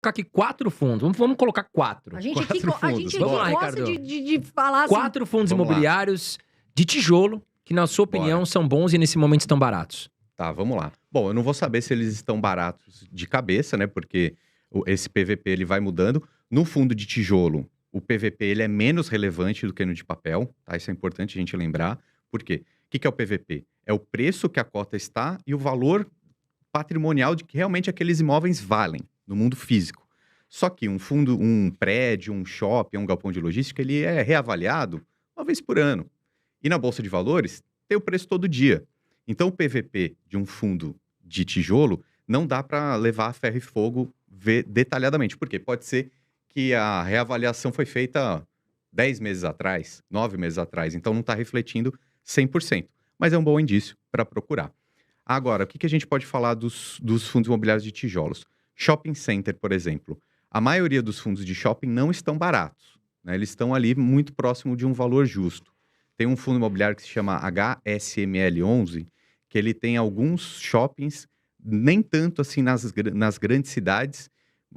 colocar aqui 4 fundos. Vamos colocar 4. A gente aqui, Quatro a fundos. gente Vamos lá, gosta Ricardo. de falar assim. 4 fundos Vamos lá. imobiliários de tijolo que, na sua opinião, Bora. são bons e nesse momento estão baratos. Tá, vamos lá. Bom, eu não vou saber se eles estão baratos de cabeça, né? Porque esse PVP ele vai mudando. No fundo de tijolo, o PVP ele é menos relevante do que no de papel, tá? Isso é importante a gente lembrar. Por quê? O que é o PVP? É o preço que a cota está e o valor patrimonial de que realmente aqueles imóveis valem no mundo físico. Só que um fundo, um prédio, um shopping, um galpão de logística, ele é reavaliado uma vez por ano. E na Bolsa de Valores, tem o preço todo dia. Então, o PVP de um fundo de tijolo não dá para levar a ferro e fogo ver detalhadamente. Por quê? Pode ser que a reavaliação foi feita 10 meses atrás, 9 meses atrás. Então, não está refletindo 100%. Mas é um bom indício para procurar. Agora, o que a gente pode falar dos fundos imobiliários de tijolos? Shopping center, por exemplo. A maioria dos fundos de shopping não estão baratos, né? Eles estão ali muito próximo de um valor justo. Tem um fundo imobiliário que se chama HSML11, que ele tem alguns shoppings, nem tanto assim nas grandes cidades.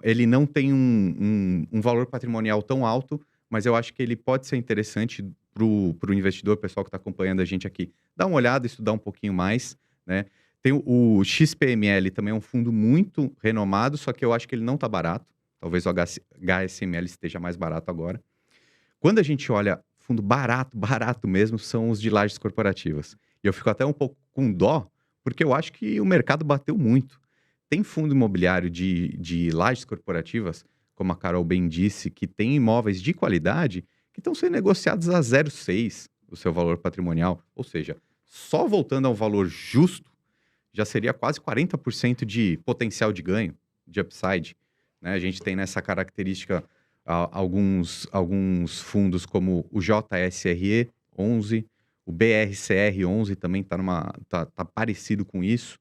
Ele não tem um valor patrimonial tão alto, mas eu acho que ele pode ser interessante para o investidor, o pessoal que está acompanhando a gente aqui, dar uma olhada, estudar um pouquinho mais, né? Tem o XPML, também é um fundo muito renomado, só que eu acho que ele não está barato. Talvez o HSML esteja mais barato agora. Quando a gente olha fundo barato mesmo, são os de lajes corporativas. E eu fico até um pouco com dó, porque eu acho que o mercado bateu muito. Tem fundo imobiliário de lajes corporativas, como a Carol bem disse, que tem imóveis de qualidade que estão sendo negociados a 0,6 o seu valor patrimonial. Ou seja, só voltando ao valor justo, já seria quase 40% de potencial de ganho, de upside, né? A gente tem nessa característica alguns fundos como o JSRE 11, o BRCR 11 também tá parecido com isso.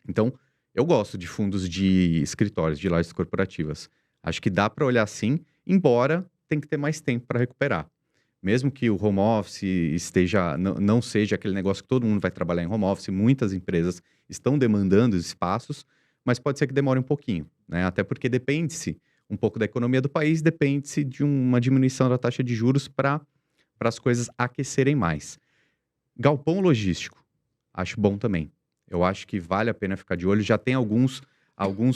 Então, eu gosto de fundos de escritórios, de lajes corporativas. Acho que dá para olhar sim, embora tem que ter mais tempo para recuperar. Mesmo que o home office não seja aquele negócio que todo mundo vai trabalhar em home office, muitas empresas estão demandando espaços, mas pode ser que demore um pouquinho, né? Até porque depende-se um pouco da economia do país, depende-se de uma diminuição da taxa de juros para as coisas aquecerem mais. Galpão logístico, acho bom também. Eu acho que vale a pena ficar de olho. Já tem alguns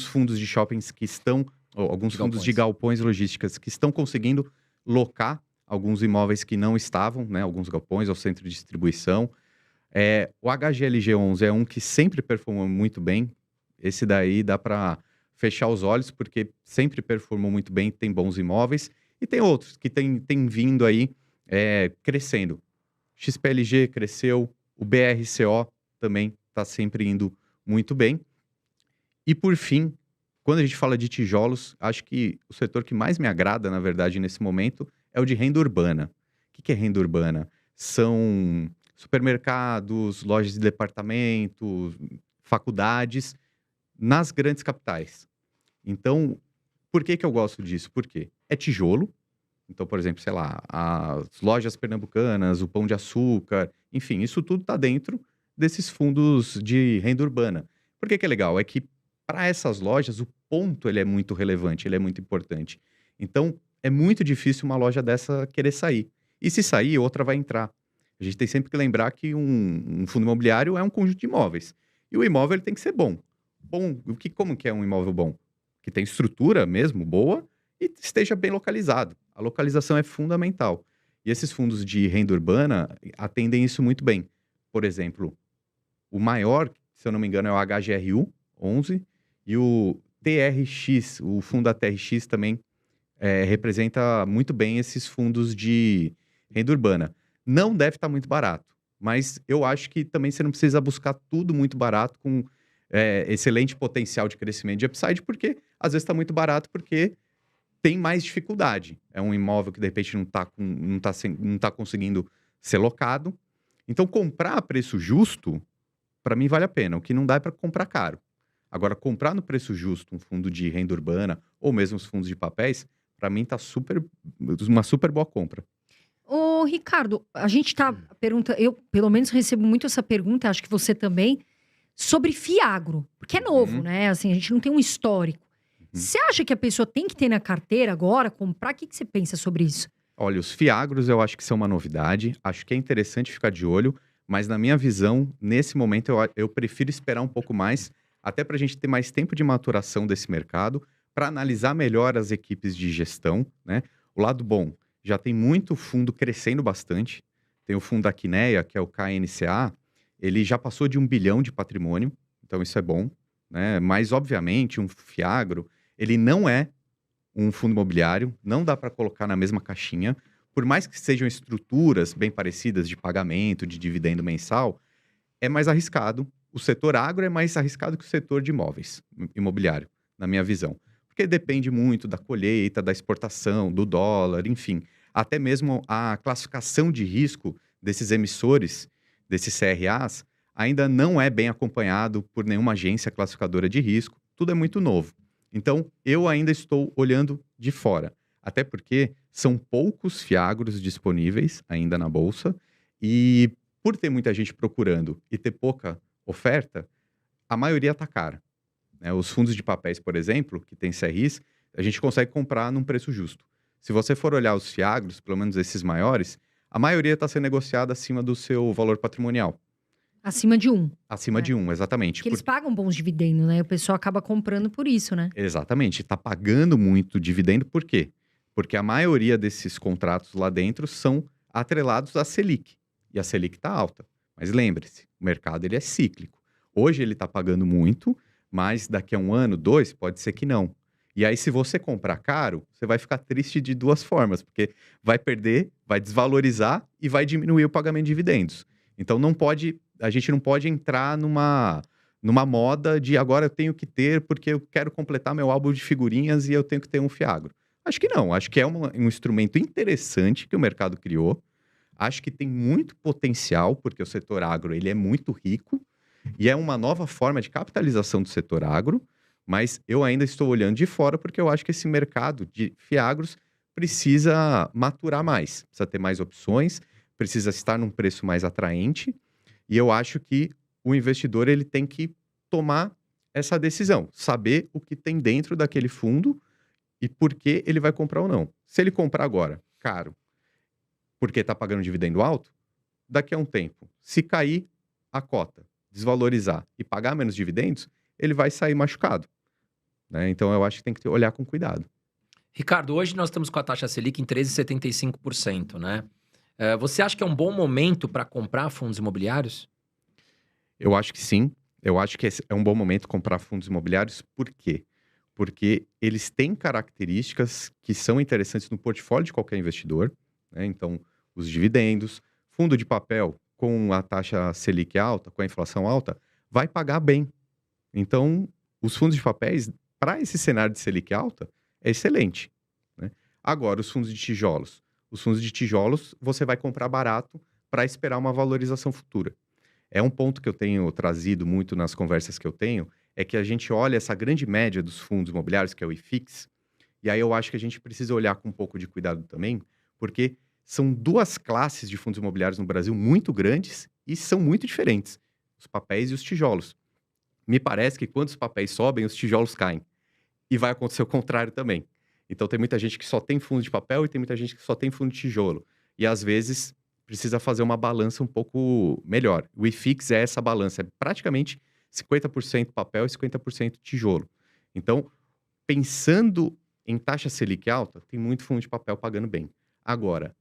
fundos de shoppings que estão, ou alguns fundos de galpões logísticas que estão conseguindo locar alguns imóveis que não estavam, né? Alguns galpões ou centro de distribuição. O HGLG11 é um que sempre performou muito bem. Esse daí dá para fechar os olhos, porque sempre performou muito bem, tem bons imóveis. E tem outros que tem vindo aí crescendo. XPLG cresceu, o BRCO também está sempre indo muito bem. E por fim, quando a gente fala de tijolos, acho que o setor que mais me agrada, na verdade, nesse momento, é o de renda urbana. O que é renda urbana? São supermercados, lojas de departamento, faculdades, nas grandes capitais. Então, por que eu gosto disso? Porque é tijolo. Então, por exemplo, sei lá, as lojas pernambucanas, o Pão de Açúcar, enfim, isso tudo está dentro desses fundos de renda urbana. Por que é legal? É que para essas lojas, o ponto ele é muito relevante, ele é muito importante. Então, é muito difícil uma loja dessa querer sair. E se sair, outra vai entrar. A gente tem sempre que lembrar que um fundo imobiliário é um conjunto de imóveis. E o imóvel ele tem que ser bom. Como que é um imóvel bom? Que tem estrutura mesmo boa e esteja bem localizado. A localização é fundamental. E esses fundos de renda urbana atendem isso muito bem. Por exemplo, o maior, se eu não me engano, é o HGRU 11 e o TRX, o fundo da TRX também representa muito bem esses fundos de renda urbana. Não deve estar muito barato, mas eu acho que também você não precisa buscar tudo muito barato com excelente potencial de crescimento de upside, porque às vezes está muito barato porque tem mais dificuldade. É um imóvel que de repente não tá conseguindo ser locado. Então, comprar a preço justo, para mim, vale a pena. O que não dá é para comprar caro. Agora, comprar no preço justo um fundo de renda urbana ou mesmo os fundos de papéis, para mim tá uma super boa compra. Ô, Ricardo, a gente tá pergunta, eu pelo menos recebo muito essa pergunta, acho que você também, sobre Fiagro, porque é novo, né? Assim, a gente não tem um histórico. Você acha que a pessoa tem que ter na carteira agora, comprar? O que você pensa sobre isso? Olha, os fiagros eu acho que são uma novidade. Acho que é interessante ficar de olho, mas na minha visão, nesse momento, eu prefiro esperar um pouco mais, até para a gente ter mais tempo de maturação desse mercado, para analisar melhor as equipes de gestão, né? O lado bom, já tem muito fundo crescendo bastante. Tem o fundo da Quineia, que é o KNCA, ele já passou de 1 bilhão de patrimônio, então isso é bom, né? Mas, obviamente, um fiagro, ele não é um fundo imobiliário, não dá para colocar na mesma caixinha, por mais que sejam estruturas bem parecidas de pagamento, de dividendo mensal, é mais arriscado. O setor agro é mais arriscado que o setor de imóveis imobiliário, na minha visão. Porque depende muito da colheita, da exportação, do dólar, enfim. Até mesmo a classificação de risco desses emissores, desses CRAs, ainda não é bem acompanhado por nenhuma agência classificadora de risco. Tudo é muito novo. Então, eu ainda estou olhando de fora. Até porque são poucos fiagros disponíveis ainda na Bolsa. E por ter muita gente procurando e ter pouca oferta, a maioria está cara, né? Os fundos de papéis, por exemplo, que tem CRIs, a gente consegue comprar num preço justo. Se você for olhar os fiagros, pelo menos esses maiores, a maioria está sendo negociada acima do seu valor patrimonial. Acima de 1. Acima de 1, exatamente. Porque eles pagam bons dividendos, né? O pessoal acaba comprando por isso, né? Exatamente. Está pagando muito dividendo, por quê? Porque a maioria desses contratos lá dentro são atrelados à Selic. E a Selic está alta. Mas lembre-se, o mercado ele é cíclico. Hoje ele está pagando muito, mas daqui a 1 ano, 2, pode ser que não. E aí, se você comprar caro, você vai ficar triste de 2 formas, porque vai perder, vai desvalorizar e vai diminuir o pagamento de dividendos. Então, a gente não pode entrar numa moda de agora eu tenho que ter porque eu quero completar meu álbum de figurinhas e eu tenho que ter um fiagro. Acho que não, acho que é um instrumento interessante que o mercado criou. Acho que tem muito potencial, porque o setor agro ele é muito rico e é uma nova forma de capitalização do setor agro, mas eu ainda estou olhando de fora porque eu acho que esse mercado de fiagros precisa maturar mais, precisa ter mais opções, precisa estar num preço mais atraente e eu acho que o investidor ele tem que tomar essa decisão, saber o que tem dentro daquele fundo e por que ele vai comprar ou não. Se ele comprar agora, caro, porque está pagando dividendo alto, daqui a um tempo, se cair a cota, desvalorizar e pagar menos dividendos, ele vai sair machucado, né? Então, eu acho que tem que olhar com cuidado. Ricardo, hoje nós estamos com a taxa Selic em 13,75%, né? Você acha que é um bom momento para comprar fundos imobiliários? Eu acho que sim. Eu acho que é um bom momento comprar fundos imobiliários. Por quê? Porque eles têm características que são interessantes no portfólio de qualquer investidor, né? Então, os dividendos, fundo de papel com a taxa Selic alta, com a inflação alta, vai pagar bem. Então, os fundos de papéis, para esse cenário de Selic alta, é excelente, né? Agora, os fundos de tijolos. Os fundos de tijolos, você vai comprar barato para esperar uma valorização futura. É um ponto que eu tenho trazido muito nas conversas que eu tenho, é que a gente olha essa grande média dos fundos imobiliários, que é o IFIX, e aí eu acho que a gente precisa olhar com um pouco de cuidado também, porque são 2 classes de fundos imobiliários no Brasil muito grandes e são muito diferentes, os papéis e os tijolos. Me parece que quando os papéis sobem, os tijolos caem. E vai acontecer o contrário também. Então tem muita gente que só tem fundo de papel e tem muita gente que só tem fundo de tijolo. E às vezes precisa fazer uma balança um pouco melhor. O IFIX é essa balança, é praticamente 50% papel e 50% tijolo. Então, pensando em taxa Selic alta, tem muito fundo de papel pagando bem. Agora,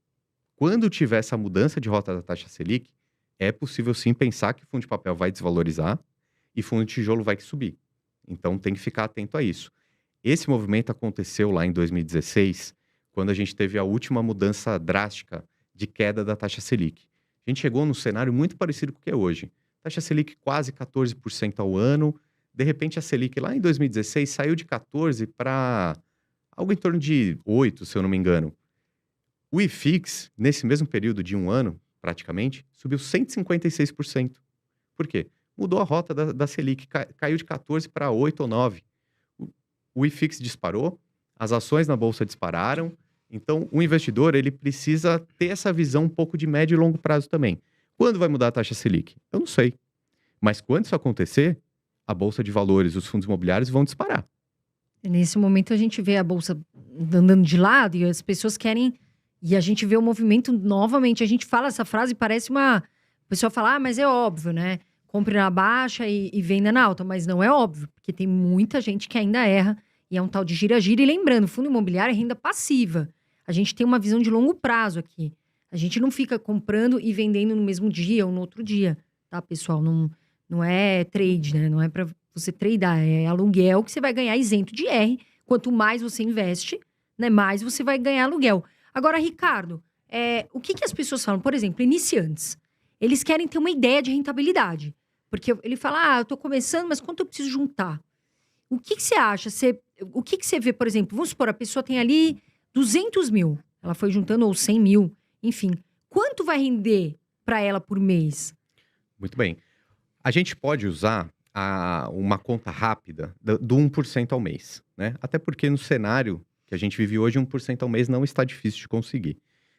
quando tiver essa mudança de rota da taxa Selic, é possível sim pensar que o fundo de papel vai desvalorizar e fundo de tijolo vai subir. Então, tem que ficar atento a isso. Esse movimento aconteceu lá em 2016, quando a gente teve a última mudança drástica de queda da taxa Selic. A gente chegou num cenário muito parecido com o que é hoje. Taxa Selic quase 14% ao ano. De repente, a Selic lá em 2016 saiu de 14% para algo em torno de 8%, se eu não me engano. O IFIX, nesse mesmo período de 1 ano, praticamente, subiu 156%. Por quê? Mudou a rota da Selic, caiu de 14% para 8% ou 9%. O IFIX disparou, as ações na Bolsa dispararam. Então, o investidor ele precisa ter essa visão um pouco de médio e longo prazo também. Quando vai mudar a taxa Selic? Eu não sei. Mas quando isso acontecer, a Bolsa de Valores, os fundos imobiliários vão disparar. Nesse momento a gente vê a bolsa andando de lado e as pessoas querem. E a gente vê o movimento novamente. A gente fala essa frase, parece uma. O pessoal fala, mas é óbvio, né? Compre na baixa e venda na alta. Mas não é óbvio, porque tem muita gente que ainda erra. E é um tal de gira-gira. E lembrando, fundo imobiliário é renda passiva. A gente tem uma visão de longo prazo aqui. A gente não fica comprando e vendendo no mesmo dia ou no outro dia, tá, pessoal? Não é trade, né? Não é para você tradear, é aluguel que você vai ganhar isento de R. Quanto mais você investe, né, mais você vai ganhar aluguel. Agora, Ricardo, o que as pessoas falam? Por exemplo, iniciantes. Eles querem ter uma ideia de rentabilidade. Porque ele fala, eu tô começando, mas quanto eu preciso juntar? O que você acha? O que você vê, por exemplo, vamos supor, a pessoa tem ali 200 mil. Ela foi juntando, ou 100 mil, enfim. Quanto vai render para ela por mês? Muito bem. A gente pode usar uma conta rápida do 1% ao mês, né? Até porque no cenário que a gente vive hoje, 1% ao mês não está difícil de conseguir.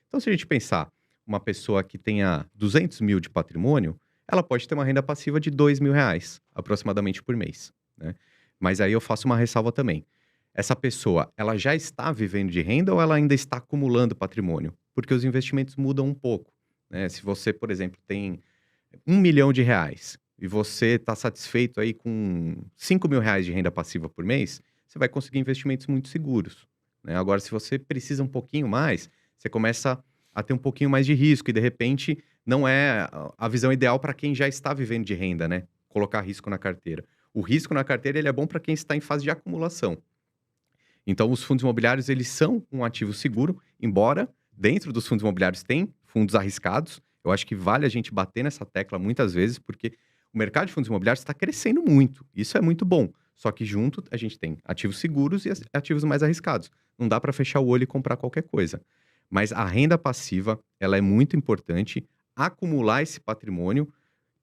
Então, se a gente pensar uma pessoa que tenha 200 mil de patrimônio, ela pode ter uma renda passiva de R$2.000, aproximadamente por mês, né? Mas aí eu faço uma ressalva também. Essa pessoa, ela já está vivendo de renda ou ela ainda está acumulando patrimônio? Porque os investimentos mudam um pouco, né? Se você, por exemplo, tem R$1 milhão e você está satisfeito aí com R$5.000 de renda passiva por mês, você vai conseguir investimentos muito seguros, né? Agora, se você precisa um pouquinho mais, você começa a ter um pouquinho mais de risco e, de repente, não é a visão ideal para quem já está vivendo de renda, né? Colocar risco na carteira. O risco na carteira ele é bom para quem está em fase de acumulação. Então, os fundos imobiliários, eles são um ativo seguro, embora dentro dos fundos imobiliários tem fundos arriscados. Eu acho que vale a gente bater nessa tecla muitas vezes, porque o mercado de fundos imobiliários está crescendo muito. Isso é muito bom. Só que junto a gente tem ativos seguros e ativos mais arriscados. Não dá para fechar o olho e comprar qualquer coisa. Mas a renda passiva, ela é muito importante. Acumular esse patrimônio.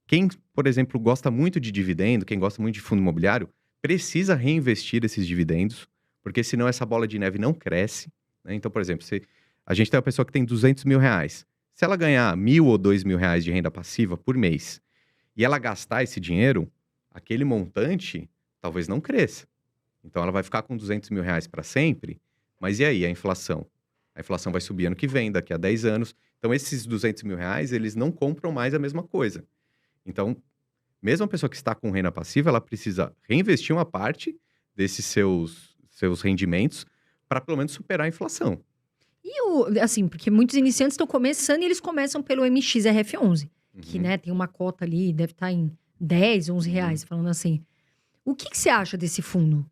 Quem, por exemplo, gosta muito de dividendo, quem gosta muito de fundo imobiliário, precisa reinvestir esses dividendos, porque senão essa bola de neve não cresce, né? Então, por exemplo, a gente tem uma pessoa que tem R$200 mil. Se ela ganhar R$1.000 ou R$2.000 de renda passiva por mês e ela gastar esse dinheiro, aquele montante talvez não cresça. Então, ela vai ficar com R$200 mil para sempre, mas e aí a inflação? A inflação vai subir ano que vem, daqui a 10 anos. Então, esses R$200 mil, eles não compram mais a mesma coisa. Então, mesmo a pessoa que está com renda passiva, ela precisa reinvestir uma parte desses seus rendimentos para pelo menos superar a inflação. E assim, porque muitos iniciantes estão começando e eles começam pelo MXRF11, que, né, tem uma cota ali, deve estar em 10, 11 reais, falando assim. O que você acha desse fundo?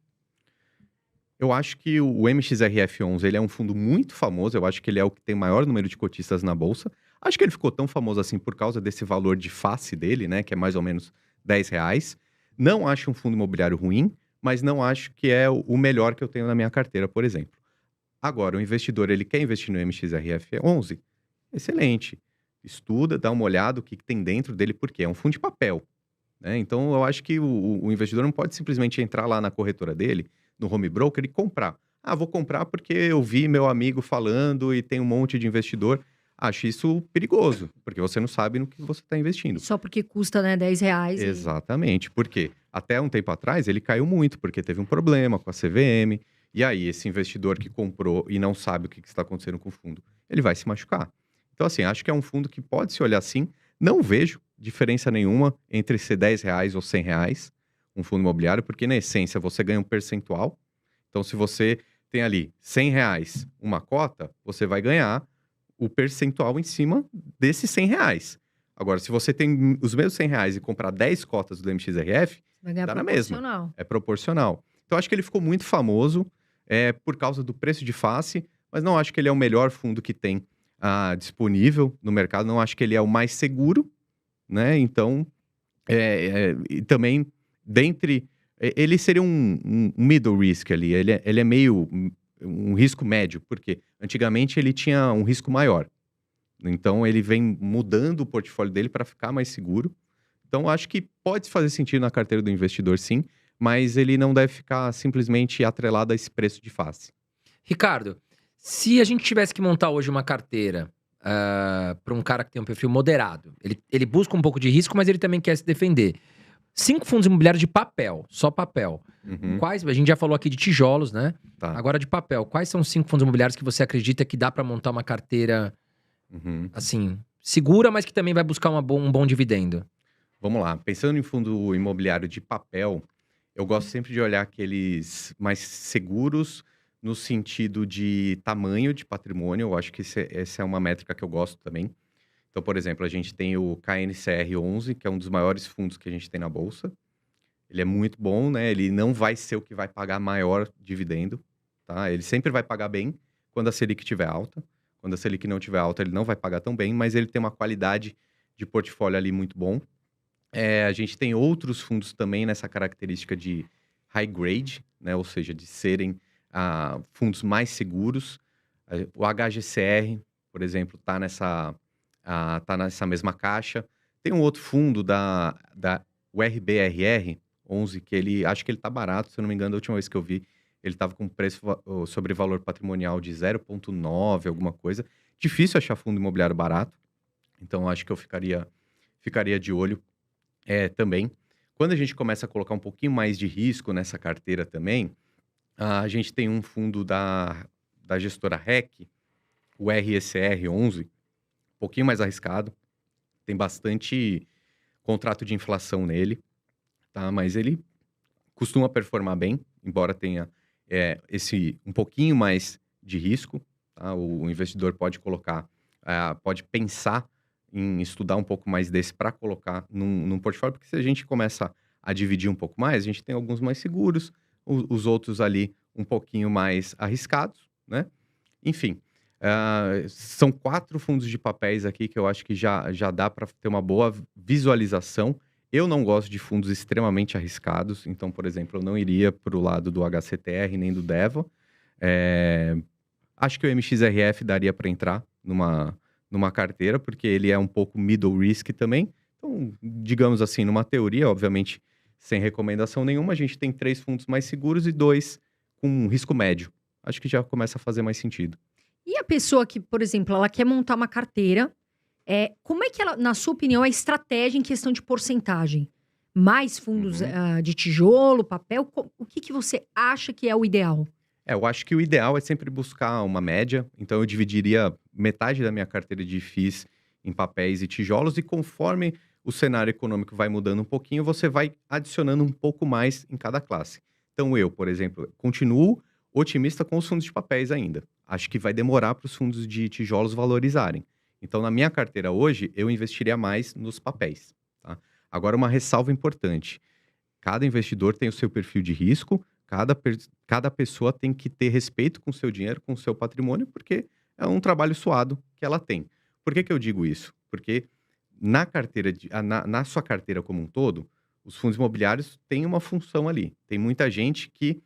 Eu acho que o MXRF11, ele é um fundo muito famoso, eu acho que ele é o que tem maior número de cotistas na bolsa. Acho que ele ficou tão famoso assim por causa desse valor de face dele, né, que é mais ou menos R$10. Não acho um fundo imobiliário ruim, mas não acho que é o melhor que eu tenho na minha carteira, por exemplo. Agora, o investidor, ele quer investir no MXRF11? Excelente. Estuda, dá uma olhada o que tem dentro dele, porque é um fundo de papel, né? Então, eu acho que o investidor não pode simplesmente entrar lá na corretora dele, no home broker, e comprar. Vou comprar porque eu vi meu amigo falando e tem um monte de investidor. Acho isso perigoso, porque você não sabe no que você está investindo. Só porque custa, né, R$10. Exatamente, porque até um tempo atrás ele caiu muito, porque teve um problema com a CVM. E aí, esse investidor que comprou e não sabe o que está acontecendo com o fundo, ele vai se machucar. Então, assim, acho que é um fundo que pode se olhar assim. Não vejo diferença nenhuma entre ser R$10 ou R$100, um fundo imobiliário, porque na essência você ganha um percentual. Então, se você tem ali R$100 uma cota, você vai ganhar o percentual em cima desses R$100. Agora, se você tem os mesmos R$100 e comprar 10 cotas do MXRF, Vai ganhar dá na mesma. proporcional. É proporcional. Então, acho que ele ficou muito famoso por causa do preço de face, mas não acho que ele é o melhor fundo que tem disponível no mercado. Não acho que ele é o mais seguro, né? Então, e também, ele seria um middle risk ali. Ele é meio um risco médio, porque antigamente ele tinha um risco maior. Então, ele vem mudando o portfólio dele para ficar mais seguro. Então, acho que pode fazer sentido na carteira do investidor, sim, mas ele não deve ficar simplesmente atrelado a esse preço de face. Ricardo, se a gente tivesse que montar hoje uma carteira para um cara que tem um perfil moderado, ele busca um pouco de risco, mas ele também quer se defender. 5 fundos imobiliários de papel, só papel. Uhum, Quais, a gente já falou aqui de tijolos, né? tá. Agora de papel. Quais são os 5 fundos imobiliários que você acredita que dá para montar uma carteira, Uhum. assim, segura, mas que também vai buscar um bom dividendo? Vamos lá. Pensando em fundo imobiliário de papel, eu gosto sempre de olhar aqueles mais seguros no sentido de tamanho de patrimônio. Eu acho que essa é uma métrica que eu gosto também. Então, por exemplo, a gente tem o KNCR11, que é um dos maiores fundos que a gente tem na bolsa. Ele é muito bom, né? Ele não vai ser o que vai pagar maior dividendo, tá? Ele sempre vai pagar bem quando a Selic estiver alta. Quando a Selic não estiver alta, ele não vai pagar tão bem, mas ele tem uma qualidade de portfólio ali muito bom. A gente tem outros fundos também nessa característica de high grade, né? Ou seja, de serem fundos mais seguros. O HGCR, por exemplo, tá nessa mesma caixa. Tem um outro fundo o RBRR 11, que acho que ele tá barato, se eu não me engano, da última vez que eu vi, ele tava com preço sobre valor patrimonial de 0,9, alguma coisa. Difícil achar fundo imobiliário barato, então acho que eu ficaria de olho também. Quando a gente começa a colocar um pouquinho mais de risco nessa carteira também, a gente tem um fundo da gestora REC, o RECR 11, um pouquinho mais arriscado, tem bastante contrato de inflação nele, tá? Mas ele costuma performar bem, embora tenha esse um pouquinho mais de risco, tá? O investidor pode pode pensar em estudar um pouco mais desse para colocar num portfólio, porque se a gente começa a dividir um pouco mais, a gente tem alguns mais seguros, os outros ali um pouquinho mais arriscados, né? Enfim, são 4 fundos de papéis aqui que eu acho que já dá para ter uma boa visualização. Eu não gosto de fundos extremamente arriscados, então, por exemplo, eu não iria para o lado do HCTR nem do DEVA. Acho que o MXRF daria para entrar numa carteira, porque ele é um pouco middle risk também. Então, digamos assim, numa teoria, obviamente, sem recomendação nenhuma, a gente tem 3 fundos mais seguros e 2 com risco médio. Acho que já começa a fazer mais sentido. E a pessoa que, por exemplo, ela quer montar uma carteira, como é que ela, na sua opinião, a estratégia em questão de porcentagem? Mais fundos de tijolo, papel? O que você acha que é o ideal? Eu acho que o ideal é sempre buscar uma média. Então, eu dividiria metade da minha carteira de FIIs em papéis e tijolos. E conforme o cenário econômico vai mudando um pouquinho, você vai adicionando um pouco mais em cada classe. Então, eu, por exemplo, continuo otimista com os fundos de papéis ainda. Acho que vai demorar para os fundos de tijolos valorizarem. Então, na minha carteira hoje, eu investiria mais nos papéis, tá? Agora, uma ressalva importante. Cada investidor tem o seu perfil de risco, cada pessoa tem que ter respeito com o seu dinheiro, com o seu patrimônio, porque é um trabalho suado que ela tem. Por que eu digo isso? Porque na sua carteira como um todo, os fundos imobiliários têm uma função ali. Tem muita gente que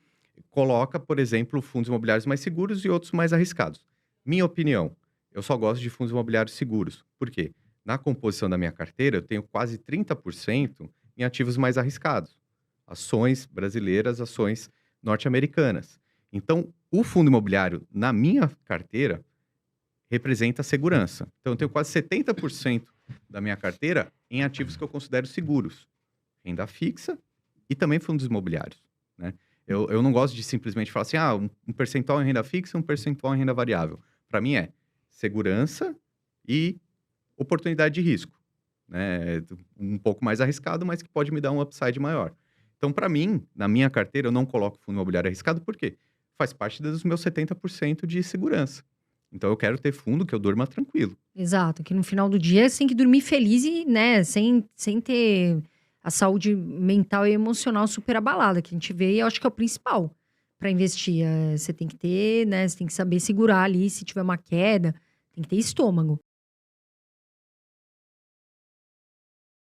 coloca, por exemplo, fundos imobiliários mais seguros e outros mais arriscados. Minha opinião, eu só gosto de fundos imobiliários seguros. Por quê? Na composição da minha carteira, eu tenho quase 30% em ativos mais arriscados. Ações brasileiras, ações norte-americanas. Então, o fundo imobiliário, na minha carteira, representa segurança. Então, eu tenho quase 70% da minha carteira em ativos que eu considero seguros. Renda fixa e também fundos imobiliários, né? Eu não gosto de simplesmente falar assim, um percentual em renda fixa, um percentual em renda variável. Para mim é segurança e oportunidade de risco, né? Um pouco mais arriscado, mas que pode me dar um upside maior. Então, para mim, na minha carteira, eu não coloco fundo imobiliário arriscado, por quê? Faz parte dos meus 70% de segurança. Então, eu quero ter fundo que eu durma tranquilo. Exato, que no final do dia você tem que dormir feliz e, né, sem ter a saúde mental e emocional super abalada, que a gente vê e eu acho que é o principal para investir. Você tem que ter, né, você tem que saber segurar ali, se tiver uma queda, tem que ter estômago.